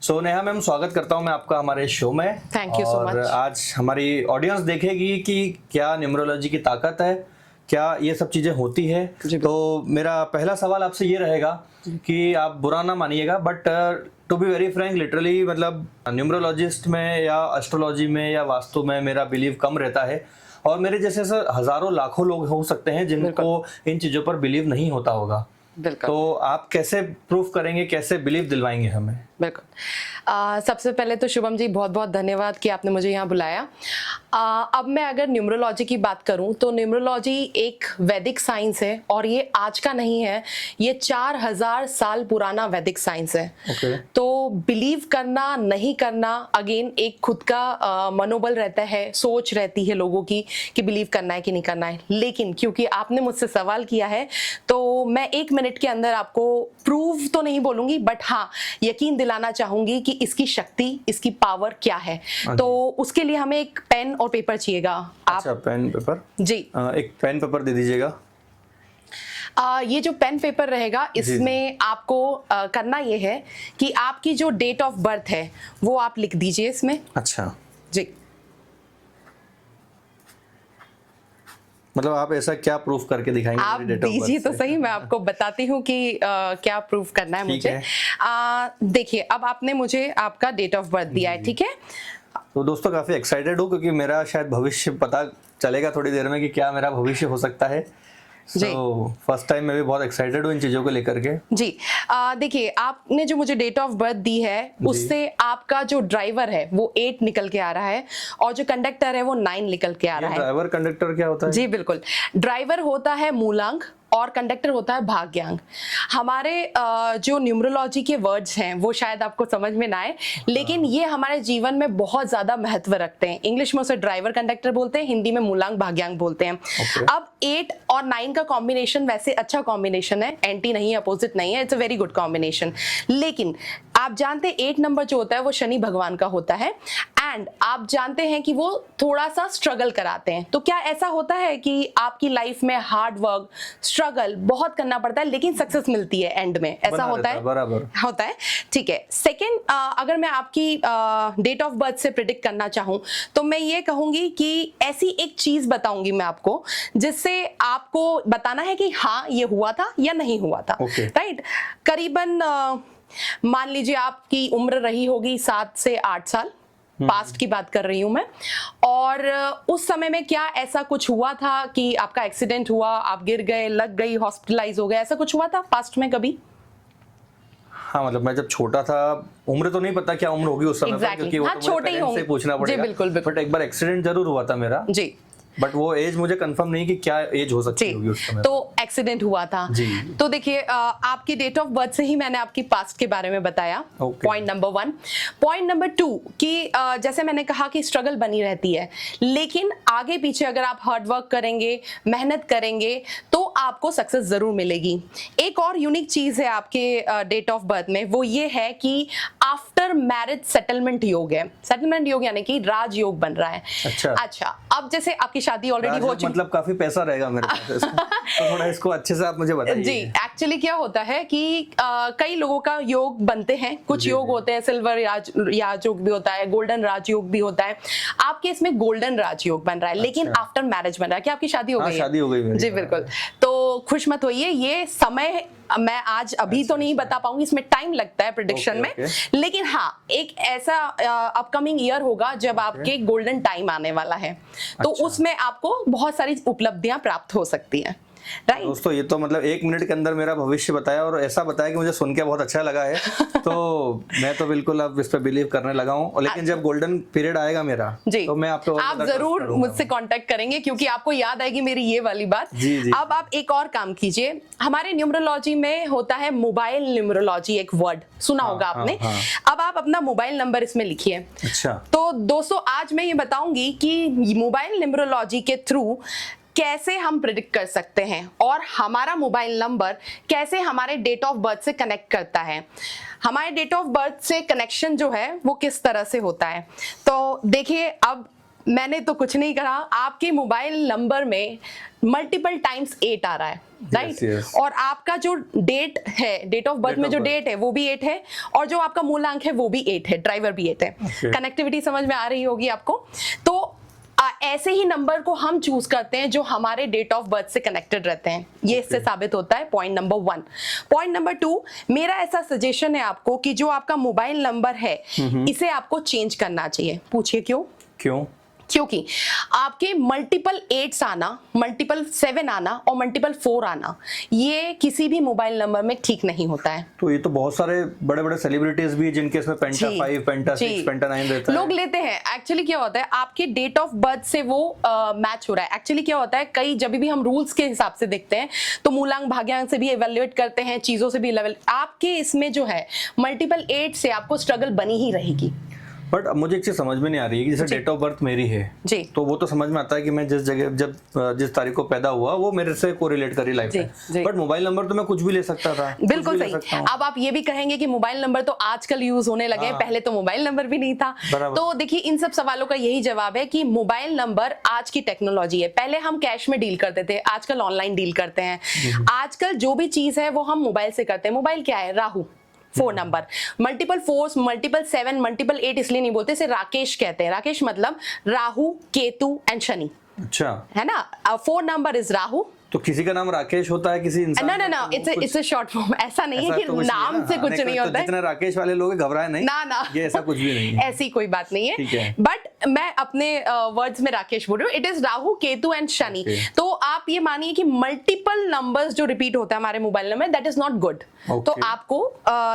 Neha ma'am, स्वागत करता हूं मैं आपका हमारे शो में। Thank you so much. आज हमारी ऑडियंस देखेगी कि क्या न्यूमरोलॉजी की ताकत है, क्या ये सब चीजें होती है। तो मेरा पहला सवाल आपसे ये रहेगा कि आप बुरा ना मानिएगा, but to be very frank, literally मतलब न्यूमरोलॉजिस्ट में या एस्ट्रोलॉजी में या वास्तु में मेरा बिलीव कम रहता है, और मेरे जैसे हजारों लाखों लोग हो सकते हैं जिनको इन चीजों पर बिलीव नहीं होता होगा। तो आप कैसे प्रूफ करेंगे, कैसे बिलीव दिलवाएंगे हमें? बिल्कुल। सबसे पहले तो शुभम जी बहुत बहुत धन्यवाद कि आपने मुझे यहाँ बुलाया। अब मैं अगर न्यूमरोलॉजी की बात करूँ तो न्यूमरोलॉजी एक वैदिक साइंस है, और ये आज का नहीं है, ये 4000 साल पुराना वैदिक साइंस है। तो बिलीव करना नहीं करना अगेन एक खुद का मनोबल रहता है, सोच रहती है लोगों की कि बिलीव करना है कि नहीं करना है। लेकिन क्योंकि आपने मुझसे सवाल किया है तो मैं 1 मिनट के अंदर आपको प्रूव तो नहीं बोलूंगी, बट हाँ यकीन दिलाना चाहूंगी कि इसकी शक्ति, इसकी पावर क्या है। तो उसके लिए हमें एक पेन और पेपर चाहिएगा। अच्छा, पेन पेपर जी। एक पेन पेपर दे दीजिएगा। ये जो पेन पेपर रहेगा इसमें आपको करना ये है कि आपकी जो डेट ऑफ बर्थ है वो आप लिख दीजिए इसमें। अच्छा जी। मतलब आप ऐसा क्या प्रूफ करके दिखाएंगे? आप दीजिए तो सही, मैं आपको बताती हूँ कि क्या प्रूफ करना है मुझे। देखिए, अब आपने मुझे आपका डेट ऑफ बर्थ दिया है, ठीक है। तो दोस्तों काफी एक्साइटेड हूँ क्योंकि मेरा शायद भविष्य पता चलेगा थोड़ी देर में कि क्या मेरा भविष्य हो सकता है। फर्स्ट टाइम मैं भी बहुत एक्साइटेड हूँ इन चीजों को लेकर के। जी। देखिए, आपने जो मुझे डेट ऑफ बर्थ दी है उससे आपका जो ड्राइवर है वो 8 निकल के आ रहा है, और जो कंडक्टर है वो 9 निकल के आ रहा है। ड्राइवर कंडक्टर क्या होता है? जी बिल्कुल, ड्राइवर होता है मूलांक और कंडक्टर होता है भाग्यांक। हमारे जो न्यूमरोलॉजी के वर्ड्स हैं वो शायद आपको समझ में ना आए, लेकिन ये हमारे जीवन में बहुत ज्यादा महत्व रखते हैं। इंग्लिश में उसे ड्राइवर कंडक्टर बोलते हैं, हिंदी में मूलांक भाग्यांक बोलते हैं। अब 8 और 9 का कॉम्बिनेशन वैसे अच्छा कॉम्बिनेशन है, एंटी नहीं है, अपोजिट नहीं है, it's a very good combination. लेकिन आप जानते हैं 8 नंबर जो होता है वो शनि भगवान का होता है, एंड आप जानते हैं कि वो थोड़ा सा स्ट्रगल कराते हैं। तो क्या ऐसा होता है कि आपकी लाइफ में हार्ड वर्क, स्ट्रगल बहुत करना पड़ता है लेकिन सक्सेस मिलती है एंड में? ऐसा होता है? बराबर होता है, ठीक है। सेकंड, अगर मैं आपकी डेट ऑफ बर्थ से प्रिडिक्ट करना चाहूं तो मैं ये कहूंगी कि ऐसी एक चीज बताऊंगी मैं आपको जिससे आपको बताना है कि हाँ ये हुआ था या नहीं हुआ था। राइट। करीबन मान लीजिए आपकी उम्र रही होगी 7 से 8 साल, पास्ट की बात कर रही हूं मैं, और उस समय में क्या ऐसा कुछ हुआ था कि आपका एक्सीडेंट हुआ, आप गिर गए, लग गई, हॉस्पिटलाइज हो गए, ऐसा कुछ हुआ था पास्ट में कभी? हाँ, मतलब मैं जब छोटा था, उम्र तो नहीं पता क्या उम्र होगी उस समय पर, क्योंकि वो तो छोटे ही होंगे, पूछना पड़ेगा। बिल्कुल, बट एक बार एक्सीडेंट जरूर हुआ था मेरा जी, बट वो एज मुझे कंफर्म नहीं कि क्या एज हो सकती होगी उस समय। तो एक्सीडेंट हुआ था जी। तो देखिए, आपकी डेट ऑफ बर्थ से ही मैंने आपकी पास्ट के बारे में बताया। Point number 1। पॉइंट नंबर 2 कि जैसे मैंने कहा कि स्ट्रगल बनी रहती है, लेकिन आगे पीछे अगर आप हार्ड वर्क करेंगे, मेहनत करेंगे तो आपको सक्सेस जरूर मिलेगी। एक और यूनिक चीज है आपके डेट ऑफ बर्थ में, वो ये है कि आफ्टर मैरिज सेटलमेंट योग है। सेटलमेंट योग यानी कि राजयोग बन रहा है। अच्छा, अब जैसे आपकी शादी ऑलरेडी हो चुकी, मतलब काफी पैसा रहेगा मेरे पास तो थोड़ा इसको अच्छे से आप मुझे बताइए। जी, एक्चुअली क्या होता है कि कई लोगों का योग बनते हैं, कुछ योग होते हैं सिल्वर राजयोग भी होता है, गोल्डन राजयोग भी होता है। आपके इसमें गोल्डन राजयोग बन रहा है, लेकिन आफ्टर मैरिज बन रहा है। क्या आपकी शादी हो गई है? शादी हो गई जी बिल्कुल। तो खुश मत होइए, ये समय मैं आज अभी तो नहीं बता पाऊंगी, इसमें टाइम लगता है प्रेडिक्शन में। लेकिन हाँ, एक ऐसा अपकमिंग ईयर होगा जब आपके गोल्डन टाइम आने वाला है, तो उसमें आपको बहुत सारी उपलब्धियां प्राप्त हो सकती हैं। राइट दोस्तों, ये तो मतलब 1 मिनट के अंदर मेरा भविष्य बताया, और ऐसा बताया कि मुझे सुन के बहुत अच्छा लगा है। तो मैं तो बिल्कुल अब इस पे बिलीव करने लगा हूँ। लेकिन जब गोल्डन पीरियड आएगा मेरा जी, तो मैं आपको आप जरूर मुझसे कांटेक्ट करेंगे, क्योंकि आपको याद आएगी मेरी ये वाली बात। जी। अब आप एक और काम कीजिए, हमारे न्यूमरोलॉजी में होता है मोबाइल न्यूमरोलॉजी, एक वर्ड सुना होगा आपने। अब आप अपना मोबाइल नंबर इसमें लिखिए। अच्छा। तो दोस्तों, आज मैं ये बताऊंगी कि मोबाइल न्यूमरोलॉजी के थ्रू कैसे हम प्रिडिक्ट कर सकते हैं, और हमारा मोबाइल नंबर कैसे हमारे डेट ऑफ बर्थ से कनेक्ट करता है। हमारे डेट ऑफ बर्थ से कनेक्शन जो है वो किस तरह से होता है। तो देखिए, अब मैंने तो कुछ नहीं करा, आपके मोबाइल नंबर में मल्टीपल टाइम्स 8 आ रहा है, राइट? yes. और आपका जो डेट है, डेट ऑफ बर्थ में जो डेट है वो भी 8 है, और जो आपका मूलांक है वो भी 8 है, ड्राइवर भी 8 है। कनेक्टिविटी समझ में आ रही होगी आपको। तो ऐसे ही नंबर को हम चूज करते हैं जो हमारे डेट ऑफ बर्थ से कनेक्टेड रहते हैं। ये इससे साबित होता है, पॉइंट नंबर 1। पॉइंट नंबर 2, मेरा ऐसा सजेशन है आपको कि जो आपका मोबाइल नंबर है इसे आपको चेंज करना चाहिए। पूछिए क्यों? क्योंकि आपके मल्टीपल 8 आना, मल्टीपल 7 आना और मल्टीपल 4 आना, ये किसी भी मोबाइल नंबर में ठीक नहीं होता है। तो ये तो बहुत सारे बड़े बड़े सेलिब्रिटीज भी जिनके इसमें पेंटा 5, पेंटा 6, पेंटा 9 रहता है, लोग लेते हैं। एक्चुअली क्या होता है, आपके डेट ऑफ बर्थ से वो मैच हो रहा है। एक्चुअली क्या होता है, कई जब भी हम रूल्स के हिसाब से देखते हैं तो मूलांक भाग्यांक से भी इवैल्यूएट करते हैं, चीजों से भी लेवल। आपके इसमें जो है मल्टीपल 8 से आपको स्ट्रगल बनी ही रहेगी। बट अब मुझे एक चीज समझ में नहीं आ रही है कि जैसे डेट ऑफ बर्थ मेरी है जी, तो वो तो समझ में आता है कि मैं जिस जगह जिस तारीख को पैदा हुआ वो मेरे से कोरिलेट करी लाइफ है। बट मोबाइल नंबर तो मैं कुछ भी ले सकता था। बिल्कुल सही। अब आप ये भी कहेंगे कि मोबाइल नंबर तो आजकल यूज होने लगे हैं, पहले तो मोबाइल नंबर भी नहीं था। तो देखिए, इन सब सवालों का यही जवाब है कि मोबाइल नंबर आज की टेक्नोलॉजी है। पहले हम कैश में डील करते थे, आजकल ऑनलाइन डील करते हैं। आजकल जो भी चीज है वो हम मोबाइल से करते हैं। मोबाइल क्या है? Rahu 4 number, multiple 4, multiple 7, multiple 8 इसलिए नहीं बोलते, इसे राकेश कहते हैं। राकेश मतलब राहु, केतु एंड शनि। अच्छा, है ना? 4 नंबर इज राहु। तो किसी का नाम राकेश होता है किसी इंसान? ना, इट्स अ शॉर्ट फॉर्म। ऐसा नहीं है कि तो नाम से कुछ नहीं होता है। जितने राकेश वाले लोग घबराए नहीं, ना ये ऐसा कुछ भी नहीं है, ऐसी कोई बात नहीं ठीक है। बट मैं अपने वर्ड्स में राकेश बोल रही हूँ। It is Rahu, Ketu and Shani. तो आप ये मानिए कि मल्टीपल नंबर्स जो रिपीट होता है हमारे mobile number, that is not good. तो आपको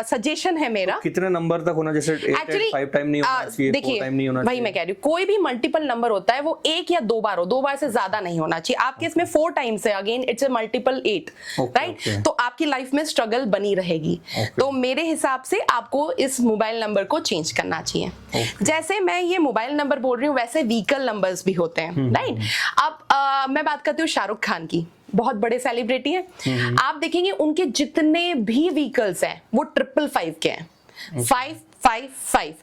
सजेशन है मेरा, कितने नंबर तक होना? जैसे 5 टाइम नहीं होना चाहिए, 4 टाइम नहीं होना चाहिए। वही मैं कह रही हूँ, कोई भी मल्टीपल नंबर होता है वो 1 या 2 बार हो, 2 बार से ज्यादा नहीं होना चाहिए। आपके इसमें 4 टाइम्स है, again it's a multiple 8, right? तो आपकी लाइफ में स्ट्रगल बनी रहेगी। तो मेरे हिसाब से आपको इस मोबाइल नंबर को चेंज करना चाहिए। जैसे मैं ये मोबाइल नंबर बोल रही हूँ, वैसे व्हीकल नंबर्स भी होते हैं, राइट? अब मैं बात करती हूँ शाहरुख खान की, बहुत बड़े सेलिब्रिटी हैं। आप देखेंगे उनके जितने भी व्हीकल्स हैं वो 555 के हैं। 555,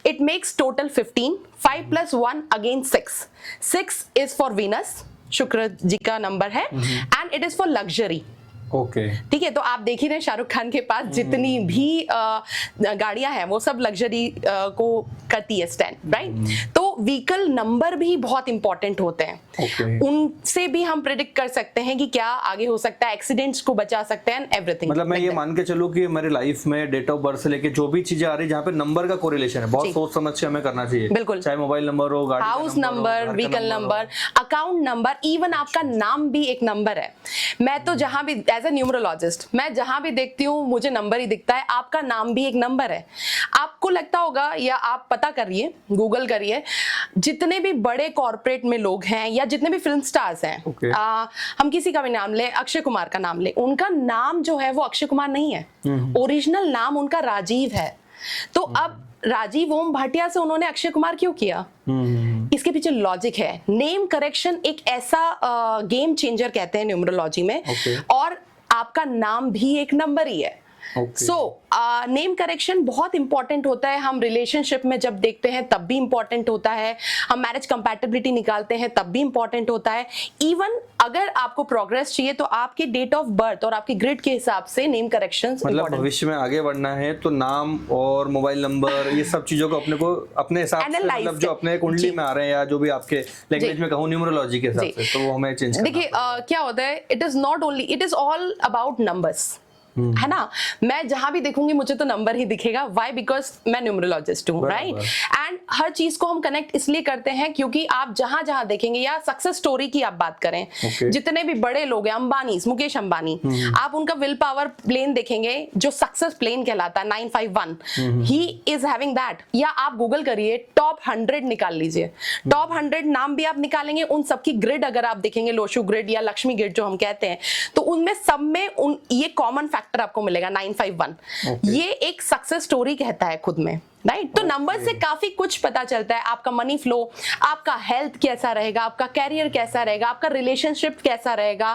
it makes total 15। 5 + 1 again 6। 6 is for Venus, शुक्र जी का नंबर है, and it is for luxury. ठीक है, तो आप देख ही रहे शाहरुख खान के पास जितनी भी गाड़ियां हैं वो सब लग्जरी को करती है स्टैंड, राइट? तो व्हीकल नंबर भी बहुत इंपॉर्टेंट होते हैं। उनसे भी हम प्रेडिक्ट कर सकते हैं कि क्या आगे हो सकता है, एक्सीडेंट्स को बचा सकते हैं, एवरीथिंग। मतलब मैं ये मान के चलूं कि हमारी लाइफ में डेट ऑफ बर्थ से लेके जो भी चीजें आ रही है जहाँ पे नंबर का कोरिलेशन है, बहुत सोच समझ के हमें करना चाहिए। बिल्कुल, चाहे मोबाइल नंबर हो, गाड़ी house number, vehicle number, account number, even आपका नाम भी एक नंबर है। मैं तो जहां भी एज ए न्यूमरोलॉजिस्ट, मैं जहां भी देखती हूँ मुझे नंबर ही दिखता है। आपका नाम भी एक नंबर है। आपको लगता होगा, या आप पता करिए, गूगल करिए, जितने भी बड़े कॉर्पोरेट में लोग हैं या जितने भी फिल्म स्टार्स हैं, हम किसी का भी नाम ले, अक्षय कुमार का नाम ले, उनका नाम जो है वो अक्षय कुमार नहीं है, ओरिजिनल नाम उनका राजीव है। तो अब राजीव ओम भाटिया से उन्होंने अक्षय कुमार क्यों किया? इसके पीछे लॉजिक है। नेम करेक्शन एक ऐसा गेम चेंजर कहते हैं न्यूमरोलॉजी में, और आपका नाम भी एक नंबर ही है। नेम करेक्शन बहुत इंपॉर्टेंट होता है। हम रिलेशनशिप में जब देखते हैं तब भी इंपॉर्टेंट होता है, हम मैरिज कंपैटिबिलिटी निकालते हैं तब भी इंपॉर्टेंट होता है। इवन अगर आपको प्रोग्रेस चाहिए तो आपके डेट ऑफ बर्थ और आपके ग्रिड के हिसाब से नेम करेक्शंस, मतलब भविष्य में आगे बढ़ना है तो नाम और मोबाइल नंबर, ये सब चीजों को अपने हिसाब से, मतलब जो अपने कुंडली में आ रहे हैं या जो भी आपके लैंग्वेज में कहूं न्यूमरोलॉजी के हिसाब से, तो वो हमें चेंज करना। देखिए क्या होता है, it is not only, it is all about numbers, है ना? मैं जहां भी देखूंगी मुझे तो नंबर ही दिखेगा। व्हाई? बिकॉज मैं न्यूमरोलॉजिस्ट हूँ, राइट? एंड हर चीज को हम कनेक्ट इसलिए करते हैं क्योंकि आप जहां जहां देखेंगे, या सक्सेस स्टोरी की आप बात करें, जितने भी बड़े लोग हैं, अंबानी, मुकेश अंबानी, आप उनका विल पावर प्लेन देखेंगे जो सक्सेस प्लेन कहलाता है, 951, ही इज हैविंग दैट। या आप गूगल करिए, टॉप 100 निकाल लीजिए, टॉप 100 नाम भी आप निकालेंगे, उन सबकी ग्रिड अगर आप देखेंगे, लोशु ग्रिड या लक्ष्मी ग्रिड जो हम कहते हैं, तो उनमें सब में ये कॉमन फैक्टर आपको मिलेगा, 951। ये एक सक्सेस स्टोरी कहता है खुद में। राइट। तो नंबर से काफी कुछ पता चलता है, आपका मनी फ्लो, आपका हेल्थ कैसा रहेगा, आपका कैरियर कैसा रहेगा, आपका रिलेशनशिप कैसा रहेगा,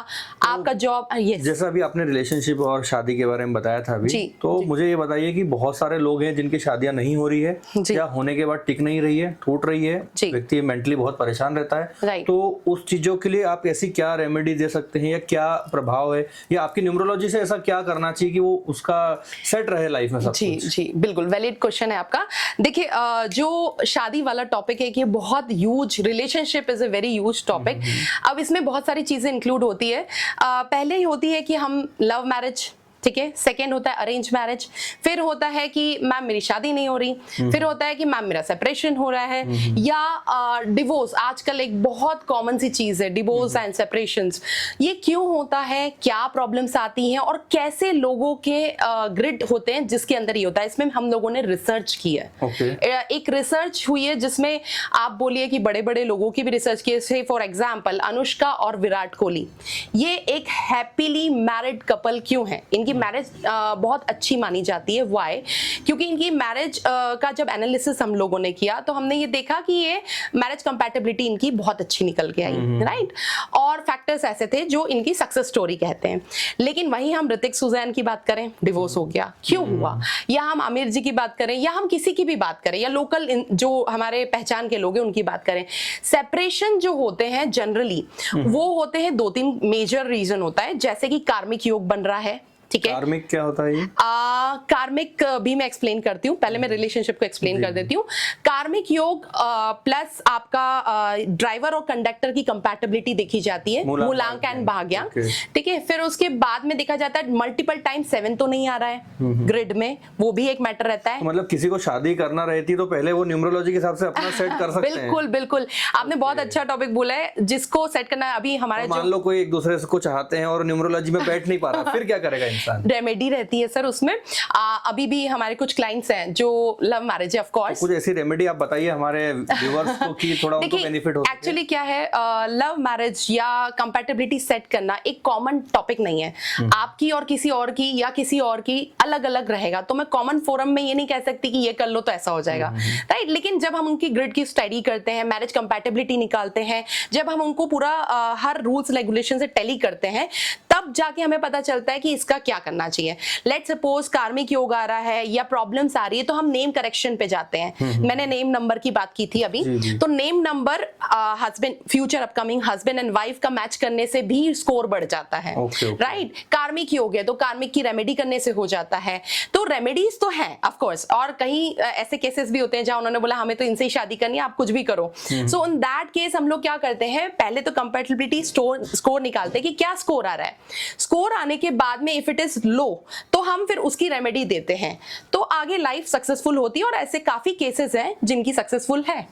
आपका जॉब। यस, जैसा अभी आपने रिलेशनशिप और शादी के बारे में बताया था अभी, तो मुझे ये बताइए कि बहुत सारे लोग हैं जिनकी शादियां नहीं हो रही है या होने के बाद टिक नहीं रही है, टूट रही है, व्यक्ति मेंटली बहुत परेशान रहता है, तो उस चीजों के लिए आप ऐसी क्या रेमेडी दे सकते हैं या क्या प्रभाव है, या आपकी न्यूमरोलॉजी से ऐसा क्या करना चाहिए कि वो उसका सेट रहे लाइफ में सब जी कुछ? जी बिल्कुल वैलिड क्वेश्चन है आपका। देखिए जो शादी वाला टॉपिक है कि बहुत huge, relationship is a very huge topic. अब इसमें बहुत सारी चीजें इंक्लूड होती है। पहले ही होती है कि हम लव मैरिज, ठीक है, सेकेंड होता है अरेंज मैरिज, फिर होता है कि मैम मेरी शादी नहीं हो रही, फिर होता है कि मैम मेरा सेपरेशन हो रहा है, या डिवोर्स। आजकल एक बहुत कॉमन सी चीज है डिवोर्स एंड सेपरेशंस। ये क्यों होता है, क्या प्रॉब्लम्स आती हैं और कैसे लोगों के ग्रिड होते हैं जिसके अंदर ये होता है, इसमें हम लोगों ने रिसर्च की है। एक रिसर्च हुई है जिसमें आप बोलिए कि बड़े बड़े लोगों की भी रिसर्च की है। फॉर एग्जाम्पल अनुष्का और विराट कोहली, ये एक हैप्पीली मैरिड कपल क्यों है, इनकी मैरिज बहुत अच्छी मानी जाती है। व्हाई? क्योंकि इनकी मैरिज का जब एनालिसिस हम लोगों ने किया तो हमने ये देखा कि ये मैरिज कंपैटिबिलिटी इनकी बहुत अच्छी निकल के आई, राइट। और फैक्टर्स ऐसे थे जो इनकी सक्सेस स्टोरी कहते हैं। लेकिन वहीं हम ऋतिक सुजैन की बात करें, डिवोर्स हो गया, क्यों हुआ, या हम आमिर जी की बात करें, या हम किसी की भी बात करें, या लोकल जो हमारे पहचान के लोग हैं उनकी बात करें, सेपरेशन जो होते हैं जनरली वो होते हैं 2-3 मेजर रीजन होता है। जैसे कि कार्मिक योग बन रहा है, ठीक है। कार्मिक क्या होता है ये? कार्मिक भी मैं एक्सप्लेन करती हूँ, पहले मैं रिलेशनशिप को एक्सप्लेन कर देती हूँ। कार्मिक योग प्लस आपका ड्राइवर और कंडक्टर की कंपैटिबिलिटी देखी जाती है, मूलांक एंड भाग्यांक, ठीक है। फिर उसके बाद में देखा जाता है मल्टीपल टाइम 7 तो नहीं आ रहा है ग्रिड में, वो भी एक मैटर रहता है। तो मतलब किसी को शादी करना रहती तो पहले वो न्यूमरोलॉजी के हिसाब से अपना सेट कर सकते हैं। बिल्कुल बिल्कुल, आपने बहुत अच्छा टॉपिक बोला है, जिसको सेट करना है। अभी हमारे मान लो कोई एक दूसरे को चाहते हैं और न्यूमरोलॉजी में बैठ नहीं पा रहा, फिर क्या करेगा? रेमेडी रहती है सर उसमें। अभी भी हमारे कुछ क्लाइंट्स हैं जो लव मैरिज है, ऑफ कोर्स। कुछ ऐसी रेमेडी आप बताइए हमारे व्यूअर्स को कि थोड़ा उनको बेनिफिट हो। एक्चुअली क्या है, लव मैरिज या कंपैटिबिलिटी सेट करना एक कॉमन टॉपिक नहीं है। आपकी और किसी और की या किसी और की अलग अलग रहेगा। तो मैं कॉमन फोरम में ये नहीं कह सकती कि ये कर लो तो ऐसा हो जाएगा, राइट। लेकिन जब हम उनकी ग्रिड की स्टडी करते हैं, मैरिज कंपैटिबिलिटी निकालते हैं, जब हम उनको पूरा हर रूल्स रेगुलेशन से टैली करते हैं, तब जाके हमें पता चलता है कि इसका क्या करना चाहिए। लेट्स सपोज कार्मिक योग आ रहा है या प्रॉब्लम्स आ रही है, तो हम नेम करेक्शन पे जाते हैं। मैंने नेम नंबर की बात की थी अभी। तो name number husband, future upcoming husband and wife का मैच करने से भी स्कोर बढ़ जाता है, राइट। कार्मिक योग है तो कार्मिक की रेमेडी करने से हो जाता है। तो रेमेडीज तो हैं ऑफ कोर्स, और कहीं ऐसे केसेस भी होते हैं जहां उन्होंने बोला हमें तो इनसे ही शादी करनी है, आप कुछ भी करो। सो इन दैट केस हम लोग क्या करते हैं, पहले तो कंपैटिबिलिटी स्कोर निकालते हैं कि क्या स्कोर आ रहा है। स्कोर आने के बाद में इफ इट इज लो तो हम फिर उसकी रेमेडी देते हैं, तो आगे लाइफ सक्सेसफुल होती है। और ऐसे काफी केसेस हैं जिनकी सक्सेसफुल है।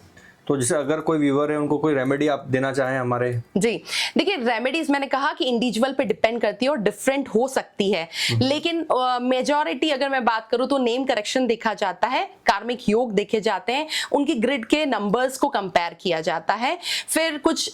तो जैसे अगर कोई व्यूअर है उनको कोई रेमेडी आप देना चाहें हमारे? जी देखिए, रेमेडीज मैंने कहा कि इंडिविजुअल पे डिपेंड करती है और डिफरेंट हो सकती है, लेकिन मेजॉरिटी अगर मैं बात करूं तो नेम करेक्शन देखा जाता है, कार्मिक योग देखे जाते हैं, उनकी ग्रिड के नंबर्स को कंपेयर किया जाता है। फिर कुछ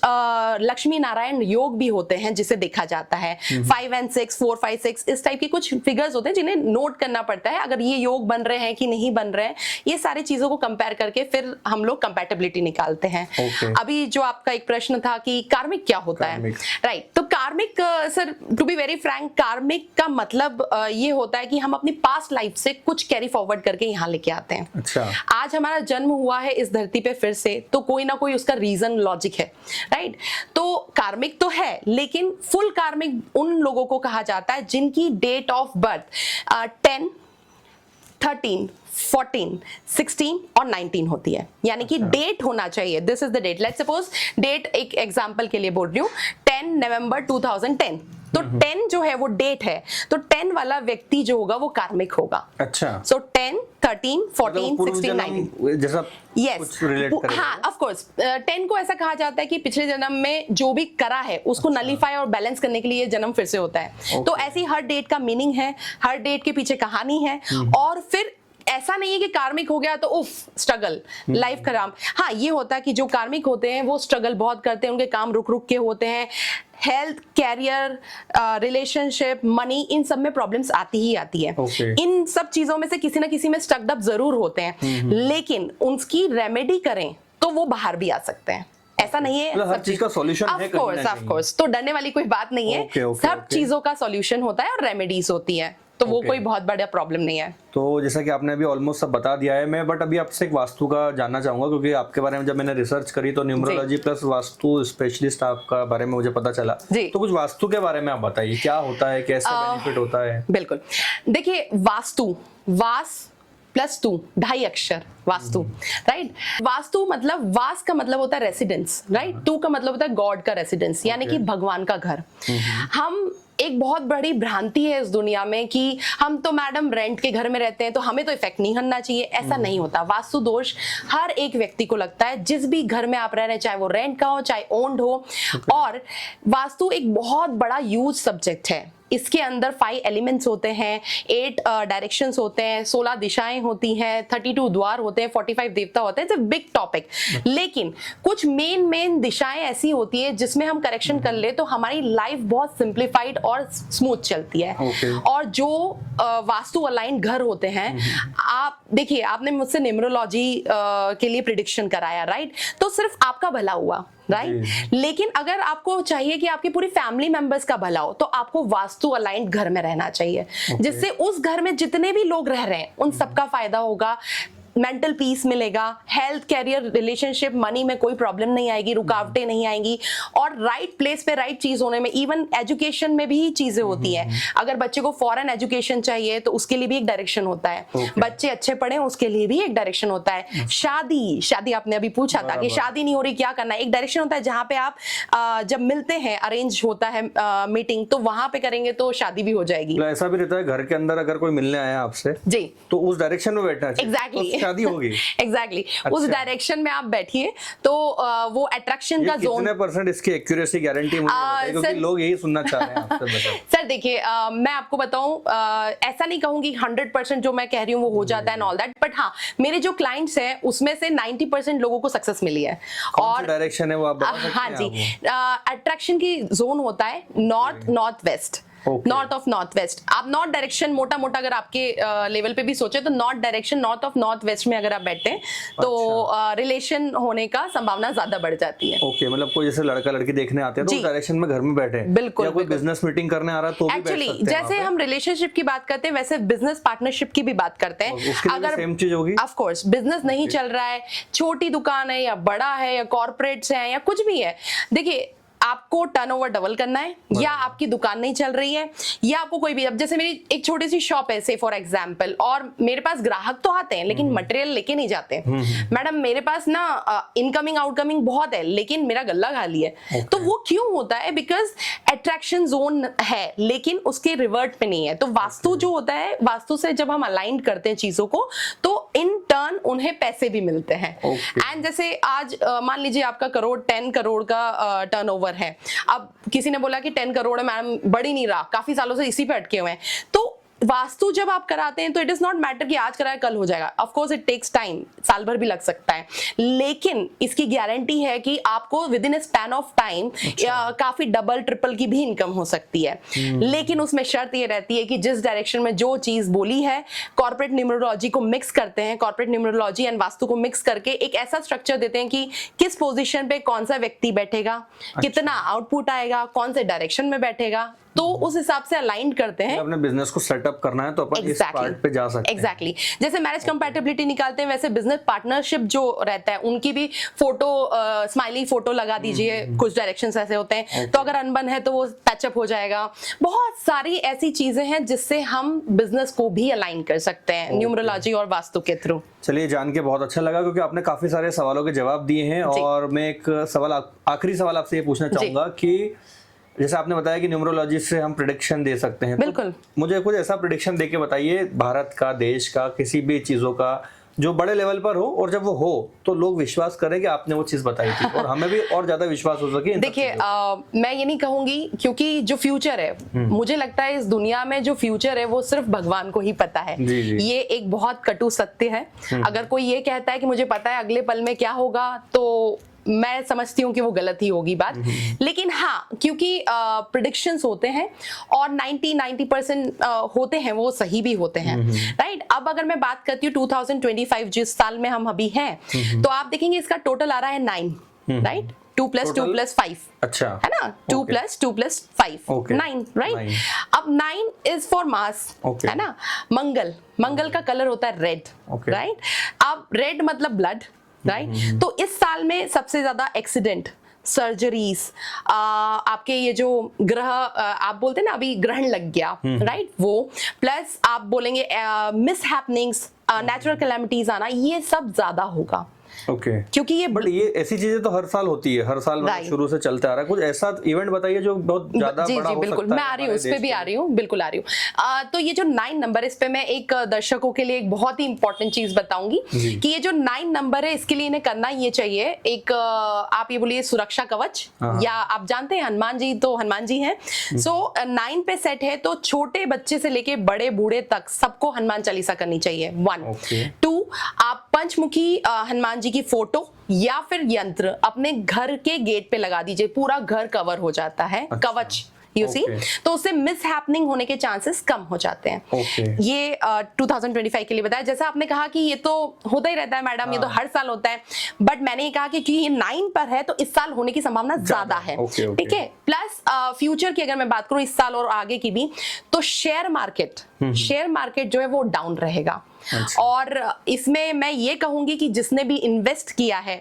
लक्ष्मी नारायण योग भी होते हैं जिसे देखा जाता है, 5 and 6, 4, 5, 6 इस टाइप के कुछ फिगर्स होते हैं जिन्हें नोट करना पड़ता है, अगर ये योग बन रहे हैं कि नहीं बन रहे हैं। ये सारी चीजों को कंपेयर करके फिर हम लोग कंपैटिबिलिटी निकालते हैं। अभी जो आपका एक प्रश्न था कि कार्मिक क्या होता है, राइट। तो karmic sir, to be very frank, karmic का मतलब ये होता है कि हम अपनी पास्ट लाइफ से कुछ कैरी फॉरवर्ड करके यहाँ लेके आते हैं। अच्छा। आज हमारा जन्म हुआ है इस धरती पे फिर से, तो कोई ना कोई उसका रीजन लॉजिक है, राइट। तो कार्मिक तो है, लेकिन फुल कार्मिक उन लोगों को कहा जाता है जिनकी डेट ऑफ बर्थ 10, 13, 14, 16 और 19 होती है। यानी कि डेट होना चाहिए, this is the date. Let's suppose date, एक एग्जांपल के लिए बोल रही हूँ, 10 नवंबर 2010, तो 10 जो है वो डेट है, तो 10 वाला व्यक्ति जो होगा वो कार्मिक होगा। अच्छा। सो 10, 13, 14, 16, 19 जैसा यस, हाँ ऑफ कोर्स। 10 को ऐसा कहा जाता है कि पिछले जन्म में जो भी करा है उसको नलीफाई और बैलेंस करने के लिए ये जन्म फिर से होता है। तो ऐसी हर डेट का मीनिंग है, हर डेट के पीछे कहानी है। और फिर ऐसा नहीं है कि कार्मिक हो गया तो उफ स्ट्रगल, लाइफ खराब। हाँ, ये होता है कि जो कार्मिक होते हैं वो स्ट्रगल बहुत करते हैं, उनके काम रुक रुक के होते हैं, हेल्थ, कैरियर, रिलेशनशिप, मनी, इन सब में प्रॉब्लम्स आती ही आती है। इन सब चीजों में से किसी ना किसी में स्टक्ड अप जरूर होते हैं, लेकिन उसकी रेमेडी करें तो वो बाहर भी आ सकते हैं। ऐसा नहीं है, मतलब हर चीज का सॉल्यूशन है कहीं ना ऑफ कोर्स, तो डरने वाली कोई बात नहीं है। सब चीजों का सॉल्यूशन होता है और रेमेडीज होती है, तो वो कोई बहुत बड़ा प्रॉब्लम नहीं है। तो जैसा कि आपने अभी ऑलमोस्ट सब बता दिया है, मैं बट अभी आपसे एक वास्तु का जानना चाहूंगा, क्योंकि आपके बारे में जब मैंने रिसर्च करी तो न्यूमरोलॉजी प्लस वास्तु स्पेशलिस्ट आपका बारे में मुझे पता चला। तो कुछ वास्तु के बारे में आप बताइए, क्या होता है, कैसे बेनिफिट होता है? बिल्कुल, देखिए वास्तु, वास प्लस 2, 2.5 अक्षर वास्तु, राइट। वास्तु मतलब वास का मतलब होता है रेसिडेंस, राइट। 2 का मतलब होता है गॉड का रेसिडेंस, यानी कि भगवान का घर। हम एक बहुत बड़ी भ्रांति है इस दुनिया में कि हम तो मैडम रेंट के घर में रहते हैं तो हमें तो इफेक्ट नहीं करना चाहिए। ऐसा नहीं होता। वास्तु दोष हर एक व्यक्ति को लगता है, जिस भी घर में आप रह रहे हैं, चाहे वो रेंट का हो चाहे ओन्ड हो। और वास्तु एक बहुत बड़ा ह्यूज सब्जेक्ट है। इसके अंदर 5 एलिमेंट्स होते हैं, 8 डायरेक्शंस होते हैं, 16 दिशाएं होती हैं, 32 द्वार होते हैं, 45 देवता होते हैं। It's a big topic. लेकिन कुछ मेन दिशाएं ऐसी होती है जिसमें हम करेक्शन कर ले तो हमारी लाइफ बहुत सिंप्लीफाइड और स्मूथ चलती है। और जो वास्तु अलाइंड घर होते हैं, आप देखिए, आपने मुझसे न्यूमरोलॉजी के लिए प्रिडिक्शन कराया, राइट, तो सिर्फ आपका भला हुआ, राइट। लेकिन अगर आपको चाहिए कि आपकी पूरी फैमिली मेंबर्स का भला हो तो आपको वास्तु अलाइंड घर में रहना चाहिए, जिससे उस घर में जितने भी लोग रह रहे हैं उन सबका फायदा होगा, मेंटल पीस मिलेगा, हेल्थ, कैरियर, रिलेशनशिप, मनी में कोई प्रॉब्लम नहीं आएगी, रुकावटें नहीं आएंगी। और राइट प्लेस पे राइट चीज होने में, इवन एजुकेशन में भी चीजें होती है। अगर बच्चे को फॉरेन एजुकेशन चाहिए तो उसके लिए भी एक डायरेक्शन होता है। बच्चे अच्छे पढ़े उसके लिए भी एक डायरेक्शन होता है। शादी आपने अभी पूछा था कि शादी नहीं हो रही, क्या करना है, एक डायरेक्शन होता है जहाँ पे आप जब मिलते हैं, अरेंज होता है मीटिंग, तो वहां पे करेंगे तो शादी भी हो जाएगी। ऐसा भी रहता है घर के अंदर अगर कोई मिलने आया आपसे जी, तो उस डायरेक्शन में बैठना चाहिए। एग्जैक्टली, शादी होगी। एग्जैक्टली, उस डायरेक्शन में आप बैठिए तो वो अट्रैक्शन का जोन। कितने % इसकी एक्यूरेसी गारंटी मुझे बताइए, क्योंकि लोग यही सुनना चाह रहे हैं आपसे। सर देखिए, मैं आपको बताऊं, ऐसा नहीं कहूंगी 100% जो मैं कह रही हूँ वो हो जाता है एंड ऑल दैट, बट हाँ, मेरे जो क्लाइंट्स हैं उसमें से 90% लोगों को सक्सेस मिली है। और डायरेक्शन है वो आप बता सकते हैं? हाँ जी, अट्रैक्शन की जोन होता है north west, north of north west. आप नॉर्थ डायरेक्शन मोटा अगर आपके लेवल पे भी सोचे तो north direction, north of north west में अगर आप बैठे तो रिलेशन होने का संभावना ज्यादा बढ़ जाती है। ओके, मतलब कोई जैसे लड़का लड़की देखने आते हैं तो उस डायरेक्शन में घर में बैठे, बिल्कुल, या कोई बिजनेस मीटिंग करने आ रहा है तो भी एक्चुअली जैसे हम रिलेशनशिप की बात करते हैं वैसे बिजनेस पार्टनरशिप की भी बात करते हैं। अगर सेम चीज होगी, ऑफ कोर्स, बिजनेस नहीं चल रहा है, छोटी दुकान है या बड़ा है या कॉर्पोरेट्स है या कुछ भी है, देखिए आपको टर्नओवर डबल करना है, या आपकी दुकान नहीं चल रही है, या आपको कोई भी, अब जैसे मेरी एक छोटी सी शॉप है से फॉर एग्जांपल, और मेरे पास ग्राहक तो आते हैं लेकिन मटेरियल लेके नहीं जाते। मैडम मेरे पास ना इनकमिंग आउटकमिंग बहुत है लेकिन मेरा गल्ला खाली है। तो वो क्यों होता है? बिकॉज अट्रैक्शन जोन है लेकिन उसके रिवर्ट पे नहीं है। तो वास्तु जो होता है, वास्तु से जब हम अलाइन करते हैं चीजों को तो इन टर्न उन्हें पैसे भी मिलते हैं। एंड जैसे आज मान लीजिए आपका 10 करोड़ का टर्नओवर है, अब किसी ने बोला कि 10 करोड़ है मैडम, बढ़ ही नहीं रहा, काफी सालों से इसी पे अटके हुए हैं। तो वास्तु जब आप कराते हैं तो इट इज नॉट मैटर कि आज कराया कल हो जाएगा। Of course it takes time, साल भर भी लग सकता है, लेकिन इसकी गारंटी है कि आपको with in A span of time काफी डबल ट्रिपल की भी इनकम हो सकती है। लेकिन उसमें शर्त ये रहती है कि जिस डायरेक्शन में जो चीज बोली है, कॉर्पोरेट न्यूमरोलॉजी को मिक्स करते हैं, कॉर्पोरेट न्यूमरोलॉजी एंड वास्तु को मिक्स करके एक ऐसा स्ट्रक्चर देते हैं कि किस पोजीशन पे कौन सा व्यक्ति बैठेगा, कितना आउटपुट आएगा, कौन से डायरेक्शन में बैठेगा, तो उस हिसाब से अलाइन करते हैं। अपने बिजनेस को सेटअप करना है तो अपन इस पार्ट पे जा सकते हैं। एग्जैक्टली, जैसे मैरिज कंपैटिबिलिटी निकालते हैं वैसे बिजनेस पार्टनरशिप जो रहता है उनकी भी फोटो, स्माइली फोटो लगा दीजिए। कुछ डायरेक्शंस ऐसे होते हैं तो अगर अनबन है तो वो पैचअप हो जाएगा। बहुत सारी ऐसी चीजें हैं जिससे हम बिजनेस को भी अलाइन कर सकते हैं न्यूमरोलॉजी और वास्तु के थ्रू। चलिए, जान के बहुत अच्छा लगा क्योंकि आपने काफी सारे सवालों के जवाब दिए हैं। और मैं एक सवाल, आखिरी सवाल आपसे ये पूछना चाहूंगा कि जैसे आपने बताया कि न्यूमरोलॉजी से हम प्रेडिक्शन दे सकते हैं, बिल्कुल, तो मुझे कुछ ऐसा प्रेडिक्शन देके बताइए भारत का, देश का, किसी भी चीजों का जो बड़े लेवल पर हो, और जब वो हो तो लोग विश्वास करें कि आपने वो चीज बताई थी, और हमें भी और ज्यादा विश्वास हो सके। देखिए मैं ये नहीं कहूंगी, क्योंकि जो फ्यूचर है, मुझे लगता है इस दुनिया में जो फ्यूचर है वो सिर्फ भगवान को ही पता है। जी जी। ये एक बहुत कटु सत्य है। अगर कोई ये कहता है कि मुझे पता है अगले पल में क्या होगा, तो मैं समझती हूँ कि वो गलत ही होगी बात। लेकिन हाँ, क्योंकि प्रिडिक्शंस होते हैं और 90% होते हैं, वो सही भी होते हैं, राइट। अब अगर मैं बात करती हूँ 2025 जिस साल में हम अभी हैं, तो आप देखेंगे इसका टोटल आ रहा है 9, राइट। 2 + 2 + 5, अच्छा है ना। 2 + 2 + 5, 9, राइट। अब 9 इज फॉर मास, है ना। मंगल का कलर होता है रेड, राइट। अब रेड मतलब ब्लड, राइट। तो इस साल में सबसे ज्यादा एक्सीडेंट, सर्जरीज, आपके ये जो ग्रह आप बोलते हैं ना अभी ग्रहण लग गया, राइट, वो प्लस आप बोलेंगे मिस हैपनिंग्स, नेचुरल कैलेमिटीज आना, ये सब ज्यादा होगा। ओके। क्योंकि ये बट ये ऐसी चीजें तो हर साल होती है, हर साल मतलब शुरू से चलते आ रहा है। कुछ ऐसा इवेंट बताइए जो बहुत ज्यादा जी बड़ा जी हो बिल्कुल, सकता मैं है आ रही हूँ, उस पे भी आ रही हूँ, बिल्कुल आ रही हूँ। तो ये जो 9 नंबर, इस पे मैं एक दर्शकों के लिए एक बहुत ही इंपॉर्टेंट चीज बताऊंगी कि ये जो 9 नंबर है, इसके लिए इन्हें करना ये चाहिए, एक आप ये बोलिए सुरक्षा कवच, या आप जानते हैं हनुमान जी, तो हनुमान जी हैं। सो 9 पे सेट है, तो छोटे बच्चे से लेके बड़े बूढ़े तक सबको हनुमान चालीसा करनी चाहिए। 1, 2, आप पंचमुखी हनुमान जी की फोटो या फिर यंत्र अपने घर के गेट पे लगा दीजिए, पूरा घर कवर हो जाता है। अच्छा। कवच, यू सी, तो उससे मिस हैपनिंग होने के चांसेस कम हो जाते हैं। ये 2025 के लिए बताया। जैसा आपने कहा कि ये तो होता ही रहता है मैडम, ये तो हर साल होता है, बट मैंने ये कहा कि ये 9 पर है तो इस साल होने की संभावना ज्यादा है, ठीक है। प्लस फ्यूचर की अगर मैं बात करूं इस साल और आगे की भी, तो शेयर मार्केट जो है वो डाउन रहेगा। अच्छा। और इसमें मैं ये कहूंगी कि जिसने भी इन्वेस्ट किया है,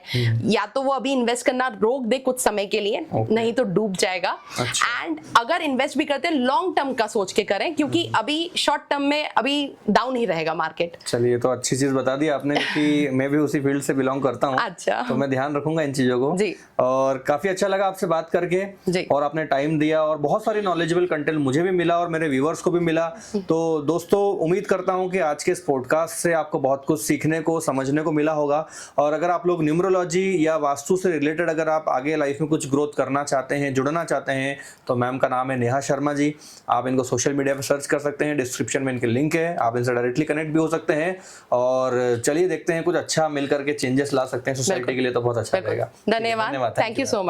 या तो वो अभी इन्वेस्ट करना रोक दे कुछ समय के लिए, नहीं तो डूब जाएगा। एंड अगर इन्वेस्ट भी करते हैं, लॉन्ग टर्म का सोच के करें, क्योंकि अभी शॉर्ट टर्म में अभी डाउन ही रहेगा मार्केट। चलिए, तो अच्छी चीज बता दी आपने कि मैं भी उसी फील्ड से बिलोंग करता हूँ। अच्छा। तो मैं ध्यान रखूंगा इन चीजों को जी। और काफी अच्छा लगा आपसे बात करके जी। और आपने टाइम दिया, और बहुत सारी नॉलेजेबल कंटेंट मुझे भी मिला और मेरे व्यूअर्स को भी मिला। तो दोस्तों, उम्मीद करता हूँ कि आज के इस पॉडकास्ट से आपको बहुत कुछ सीखने को, समझने को मिला होगा। और अगर आप लोग न्यूमरोलॉजी या वास्तु से रिलेटेड अगर आप आगे लाइफ में कुछ ग्रोथ करना चाहते हैं, जुड़ना चाहते हैं, तो मैम का नाम है नेहा शर्मा जी। आप इनको सोशल मीडिया पर सर्च कर सकते हैं, डिस्क्रिप्शन में इनके लिंक है, आप इनसे डायरेक्टली कनेक्ट भी हो सकते हैं। और चलिए देखते हैं, कुछ अच्छा मिलकर के चेंजेस ला सकते हैं सोसाइटी के लिए, तो बहुत अच्छा रहेगा। धन्यवाद, थैंक यू सो मच।